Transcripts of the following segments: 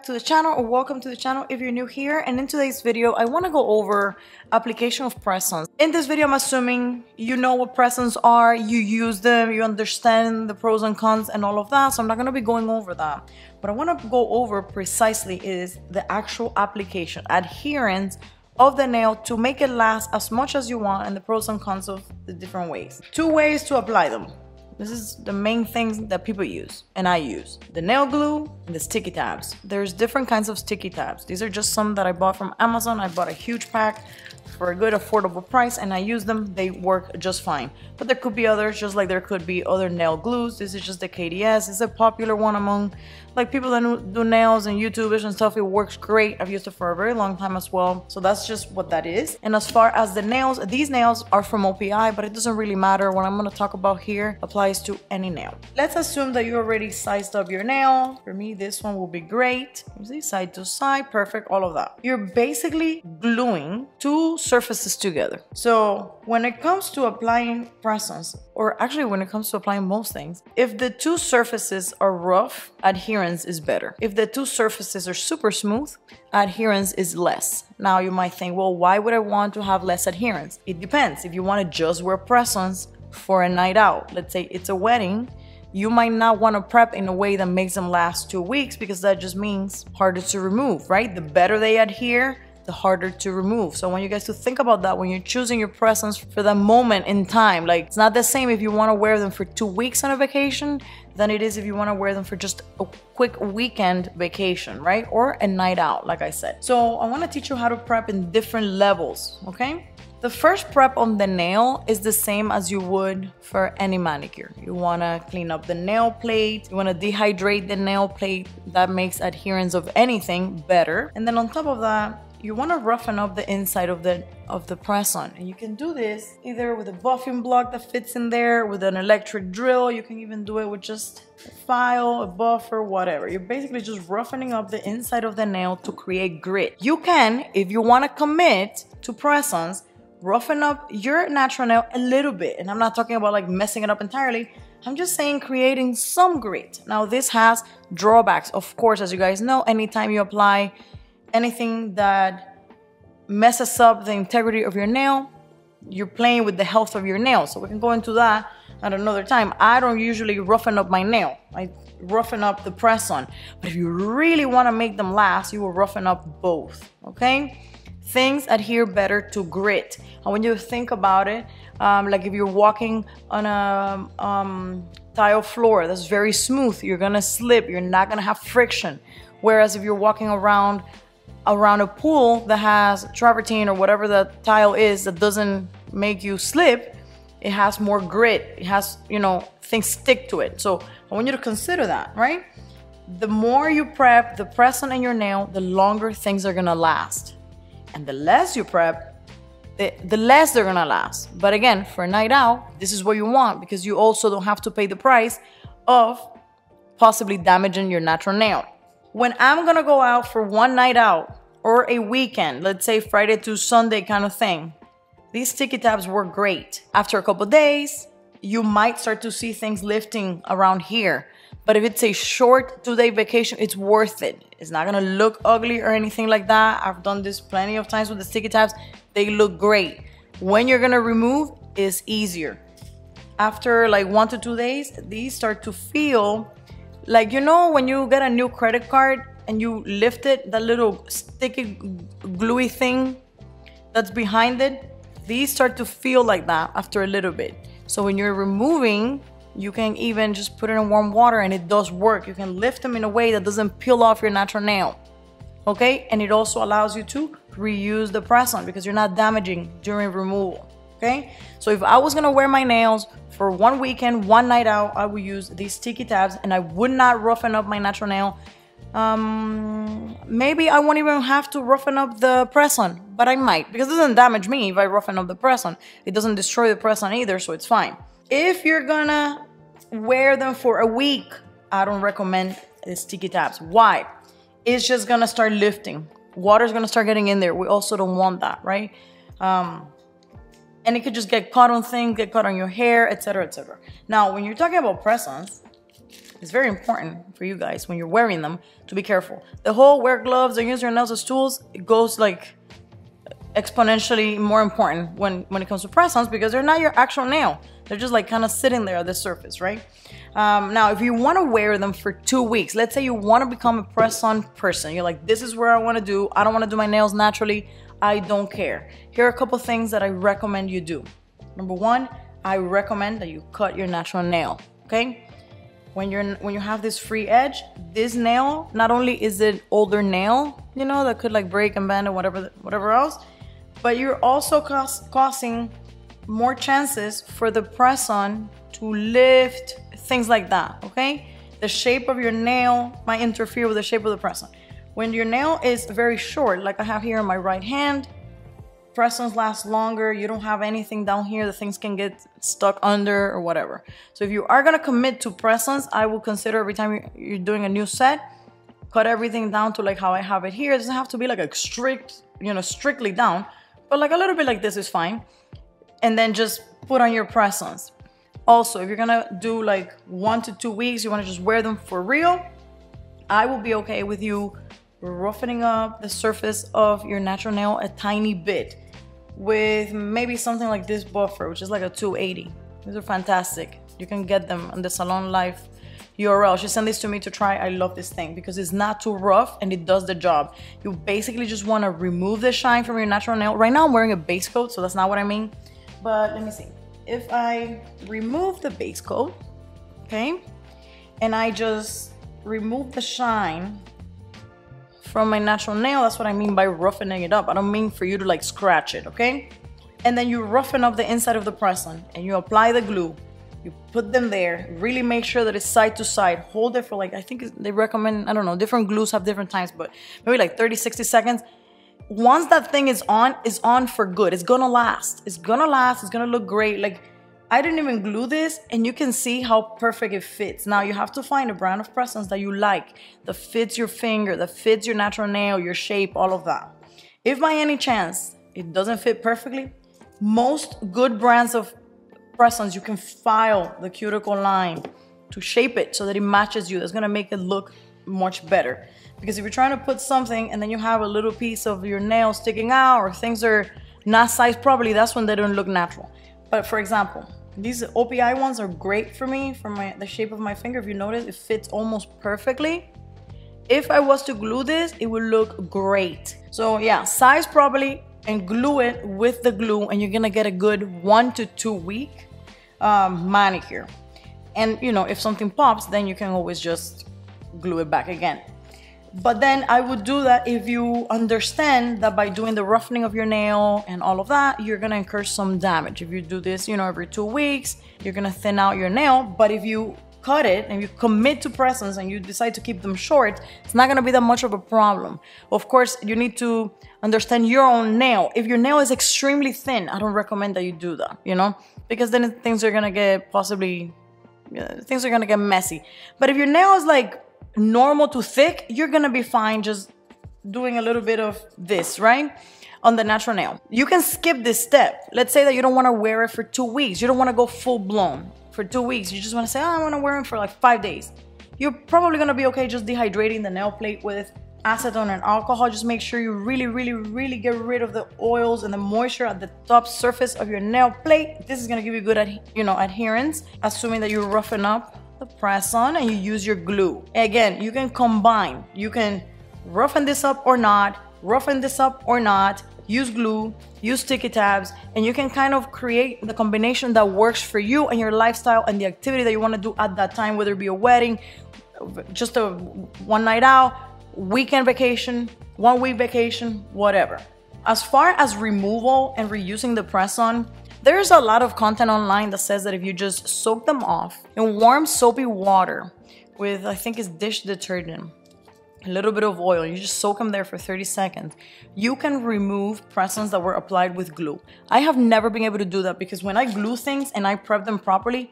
to the channel, or welcome to the channel if you're new here. And in today's video, I want to go over application of press-ons. In this video, I'm assuming you know what press-ons are, you use them, you understand the pros and cons and all of that. So I'm not going to be going over that. What I want to go over precisely is the actual application, adherence of the nail to make it last as much as you want, and the pros and cons of the different ways. 2 ways to apply them. This is the main things that people use, and I use. The nail glue and the sticky tabs. There's different kinds of sticky tabs. These are just some that I bought from Amazon. I bought a huge pack for a good affordable price, and I use them. They work just fine. But there could be others, just like there could be other nail glues. This is just the KDS. It's a popular one among like people that do nails and YouTubers and stuff. It works great. I've used it for a very long time as well. So that's just what that is. And as far as the nails, these nails are from OPI, but it doesn't really matter. What I'm going to talk about here applies to any nail. Let's assume that you already sized up your nail. For me, this one will be great. You see, side to side, perfect, all of that. You're basically gluing 2 surfaces together. So when it comes to applying press-ons, or actually when it comes to applying most things, if the 2 surfaces are rough, adherence is better. If the 2 surfaces are super smooth, adherence is less. Now you might think, well, why would I want to have less adherence? It depends. If you want to just wear press-ons for a night out, let's say it's a wedding, you might not want to prep in a way that makes them last 2 weeks, because that just means harder to remove, right? The better they adhere, the harder to remove. So I want you guys to think about that when you're choosing your press-ons for that moment in time. Like, it's not the same if you want to wear them for 2 weeks on a vacation than it is if you want to wear them for just a quick weekend vacation, right? Or a night out, like I said. So I want to teach you how to prep in different levels, okay? The first prep on the nail is the same as you would for any manicure. You want to clean up the nail plate. You want to dehydrate the nail plate. That makes adherence of anything better. And then on top of that, you want to roughen up the inside of the press-on. And you can do this either with a buffing block that fits in there, with an electric drill. You can even do it with just a file, a buffer, whatever. You're basically just roughening up the inside of the nail to create grit. You can, if you want to commit to press-ons, roughen up your natural nail a little bit. And I'm not talking about like messing it up entirely. I'm just saying creating some grit. Now this has drawbacks. Of course, as you guys know, anytime you apply anything that messes up the integrity of your nail, you're playing with the health of your nail. So we can go into that at another time. I don't usually roughen up my nail. I roughen up the press-on. But if you really want to make them last, you will roughen up both, okay? Things adhere better to grit. And when you think about it, like if you're walking on a tile floor that's very smooth, you're gonna slip, you're not gonna have friction. Whereas if you're walking around a pool that has travertine or whatever the tile is that doesn't make you slip, it has more grit. It has, you know, things stick to it. So I want you to consider that, right? The more you prep the press-on in your nail, the longer things are gonna last. And the less you prep, the less they're gonna last. But again, for a night out, this is what you want, because you also don't have to pay the price of possibly damaging your natural nail. When I'm gonna go out for one night out or a weekend, let's say Friday to Sunday kind of thing, these sticky tabs work great. After a couple days, you might start to see things lifting around here. But if it's a short 2-day vacation, it's worth it. It's not gonna look ugly or anything like that. I've done this plenty of times with the sticky tabs. They look great. When you're gonna remove, it's easier. After like 1 to 2 days, these start to feel like, you know, when you get a new credit card and you lift it, that little sticky, gluey thing that's behind it, these start to feel like that after a little bit. So when you're removing, you can even just put it in warm water and it does work. You can lift them in a way that doesn't peel off your natural nail, okay? And it also allows you to reuse the press-on because you're not damaging during removal, okay? So if I was gonna wear my nails for one weekend, one night out, I would use these sticky tabs and I would not roughen up my natural nail. Maybe I won't even have to roughen up the press-on, but I might, because it doesn't damage me if I roughen up the press-on. It doesn't destroy the press-on either, so it's fine. If you're gonna wear them for a week, I don't recommend the sticky tabs. Why? It's just gonna start lifting. Water's gonna start getting in there. We also don't want that, right? And it could just get caught on things, get caught on your hair, etc., etc. Now, when you're talking about press-ons, It's very important for you guys when you're wearing them to be careful. The whole wear gloves and use your nails as tools, it goes like exponentially more important when it comes to press-ons because they're not your actual nail. They're just like kind of sitting there at the surface, right? Now, if you want to wear them for 2 weeks, let's say you want to become a press-on person. You're like, this is where I want to do. I don't want to do my nails naturally. I don't care. Here are a couple things that I recommend you do. Number one, I recommend that you cut your natural nail, okay? When you have this free edge, this nail, not only is it older nail, you know, that could like break and bend or whatever else, but you're also causing more chances for the press-on to lift, things like that, okay? The shape of your nail might interfere with the shape of the press-on. When your nail is very short, like I have here in my right hand, press-ons last longer. You don't have anything down here that things can get stuck under or whatever. So if you are gonna commit to press-ons, I will consider every time you're doing a new set, cut everything down to like how I have it here. It doesn't have to be like a strict, you know, strictly down, but like a little bit like this is fine. And then just put on your press-ons. Also, if you're gonna do like 1 to 2 weeks, you wanna just wear them for real, I will be okay with you roughening up the surface of your natural nail a tiny bit with maybe something like this buffer, which is like a 280. These are fantastic. You can get them on the Salon Life URL. She sent this to me to try. I love this thing because it's not too rough and it does the job. You basically just want to remove the shine from your natural nail. Right now I'm wearing a base coat, so that's not what I mean. But let me see. If I remove the base coat, okay, and I just remove the shine from my natural nail, that's what I mean by roughening it up. I don't mean for you to like scratch it, okay? And then you roughen up the inside of the press-on and you apply the glue. You put them there, really make sure that it's side to side. Hold it for like, I think they recommend, I don't know, different glues have different times, but maybe like 30, 60 seconds. Once that thing is on for good. It's gonna last. It's gonna last, it's gonna look great. Like, I didn't even glue this and you can see how perfect it fits. Now you have to find a brand of press-ons that you like, that fits your finger, that fits your natural nail, your shape, all of that. If by any chance it doesn't fit perfectly, most good brands of press-ons, you can file the cuticle line to shape it so that it matches you. That's gonna make it look much better. Because if you're trying to put something and then you have a little piece of your nail sticking out or things are not sized properly, that's when they don't look natural. But for example, these OPI ones are great for me, for the shape of my finger. If you notice, it fits almost perfectly. If I was to glue this, it would look great. So yeah, size properly and glue it with the glue and you're gonna get a good 1 to 2 week manicure. And you know, if something pops, then you can always just glue it back again. But then I would do that if you understand that by doing the roughening of your nail and all of that, you're gonna incur some damage. If you do this, you know, every 2 weeks, you're gonna thin out your nail. But if you cut it and you commit to press-ons and you decide to keep them short, it's not gonna be that much of a problem. Of course, you need to understand your own nail. If your nail is extremely thin, I don't recommend that you do that, you know, because then things are gonna get things are gonna get messy. But if your nail is like normal to thick, you're gonna be fine just doing a little bit of this, right? On the natural nail. You can skip this step. Let's say that you don't wanna wear it for 2 weeks. You don't wanna go full blown for 2 weeks. You just wanna say, oh, I wanna wear it for like 5 days. You're probably gonna be okay just dehydrating the nail plate with acetone and alcohol. Just make sure you really get rid of the oils and the moisture at the top surface of your nail plate. This is gonna give you good adherence, assuming that you roughen up the press-on and you use your glue. Again, you can combine. You can roughen this up or not, use glue, use sticky tabs, and you can kind of create the combination that works for you and your lifestyle and the activity that you want to do at that time, whether it be a wedding, just a one night out, weekend vacation, 1 week vacation, whatever. As far as removal and reusing the press-on, there's a lot of content online that says that if you just soak them off in warm soapy water with, I think it's dish detergent, a little bit of oil, you just soak them there for 30 seconds, you can remove press-ons that were applied with glue. I have never been able to do that because when I glue things and I prep them properly,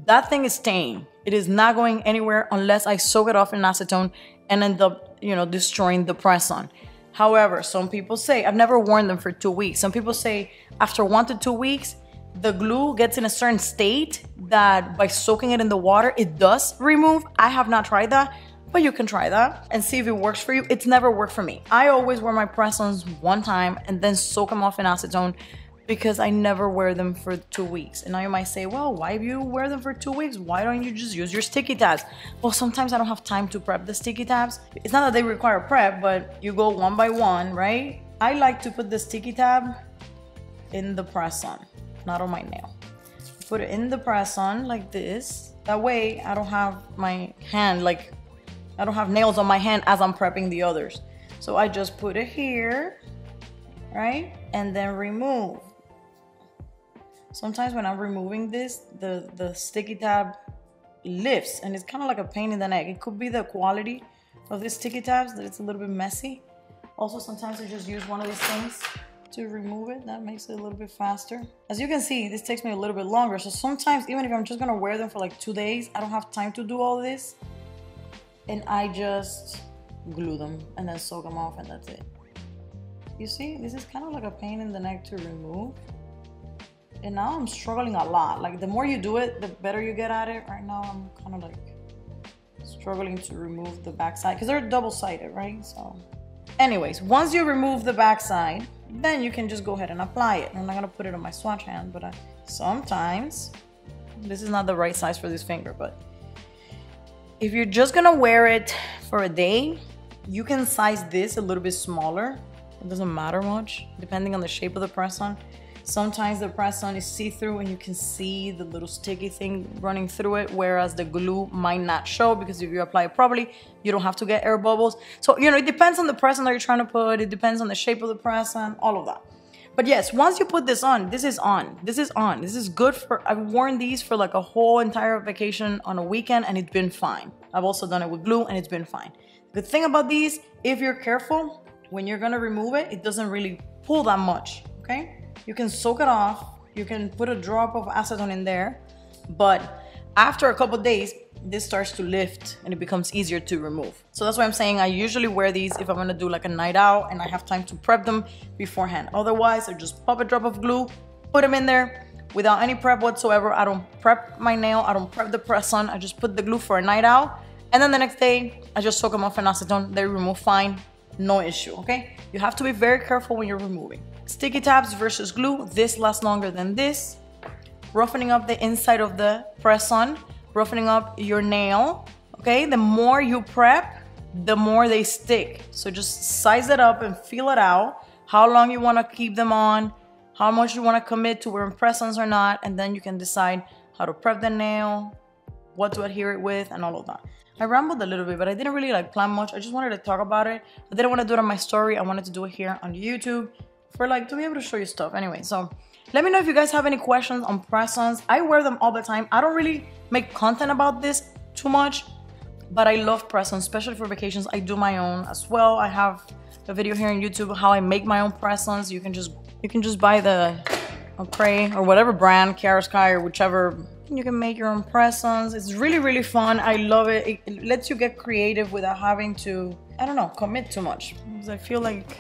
that thing is staying. It is not going anywhere unless I soak it off in acetone and end up, you know, destroying the press-on. However, some people say, I've never worn them for 2 weeks. Some people say after 1 to 2 weeks, the glue gets in a certain state that by soaking it in the water, it does remove. I have not tried that, but you can try that and see if it works for you. It's never worked for me. I always wear my press-ons one time and then soak them off in acetone because I never wear them for 2 weeks. And now you might say, well, why do you wear them for 2 weeks? Why don't you just use your sticky tabs? Well, sometimes I don't have time to prep the sticky tabs. It's not that they require prep, but you go one by one, right? I like to put the sticky tab in the press-on, not on my nail. Put it in the press-on like this. That way I don't have my hand, like I don't have nails on my hand as I'm prepping the others. So I just put it here, right? And then remove. Sometimes when I'm removing this, the sticky tab lifts and it's kind of like a pain in the neck. It could be the quality of these sticky tabs that it's a little bit messy. Also, sometimes I just use one of these things to remove it. That makes it a little bit faster. As you can see, this takes me a little bit longer. So sometimes, even if I'm just gonna wear them for like 2 days, I don't have time to do all this. And I just glue them and then soak them off and that's it. You see, this is kind of like a pain in the neck to remove. And now I'm struggling a lot. Like the more you do it, the better you get at it. Right now I'm kind of like struggling to remove the backside because they're double-sided, right? So anyways, once you remove the backside, then you can just go ahead and apply it. I'm not gonna put it on my swatch hand, but sometimes, this is not the right size for this finger, but if you're just gonna wear it for a day, you can size this a little bit smaller. It doesn't matter much, depending on the shape of the press-on. Sometimes the press-on is see-through and you can see the little sticky thing running through it, whereas the glue might not show because if you apply it properly, you don't have to get air bubbles. So, you know, it depends on the press-on that you're trying to put. It depends on the shape of the press-on, all of that. But yes, once you put this on, this is on. This is on. This is good for, I've worn these for like a whole entire vacation on a weekend and it's been fine. I've also done it with glue and it's been fine. The good thing about these, if you're careful, when you're gonna remove it, it doesn't really pull that much, okay? You can soak it off. You can put a drop of acetone in there, but after a couple days, this starts to lift and it becomes easier to remove. So that's why I'm saying I usually wear these if I'm gonna do like a night out and I have time to prep them beforehand. Otherwise, I just pop a drop of glue, put them in there without any prep whatsoever. I don't prep my nail, I don't prep the press-on. I just put the glue for a night out. And then the next day, I just soak them off in acetone. They remove fine, no issue, okay? You have to be very careful when you're removing. Sticky tabs versus glue, this lasts longer than this. Roughening up the inside of the press-on, roughening up your nail, okay? The more you prep, the more they stick. So just size it up and feel it out, how long you wanna keep them on, how much you wanna commit to wearing press-ons or not, and then you can decide how to prep the nail, what to adhere it with, and all of that. I rambled a little bit, but I didn't really like plan much. I just wanted to talk about it. I didn't want to do it on my story. I wanted to do it here on YouTube for like to be able to show you stuff. Anyway, so let me know if you guys have any questions on press-ons. I wear them all the time. I don't really make content about this too much, but I love press-ons, especially for vacations. I do my own as well. I have a video here on YouTube how I make my own press-ons. You can just buy the Cray or whatever brand, Sky or whichever. You can make your own press-ons. It's really, really fun. I love it. It lets you get creative without having to, I don't know, commit too much. Because I feel like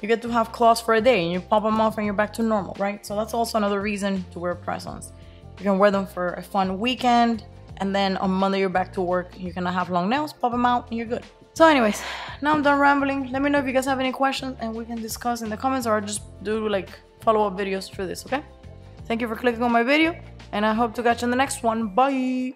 you get to have claws for a day and you pop them off and you're back to normal, right? So that's also another reason to wear press-ons. You can wear them for a fun weekend and then on Monday you're back to work. You can have long nails, pop them out and you're good. So anyways, now I'm done rambling. Let me know if you guys have any questions and we can discuss in the comments or just do like follow-up videos for this, okay? Thank you for clicking on my video and I hope to catch you in the next one. Bye!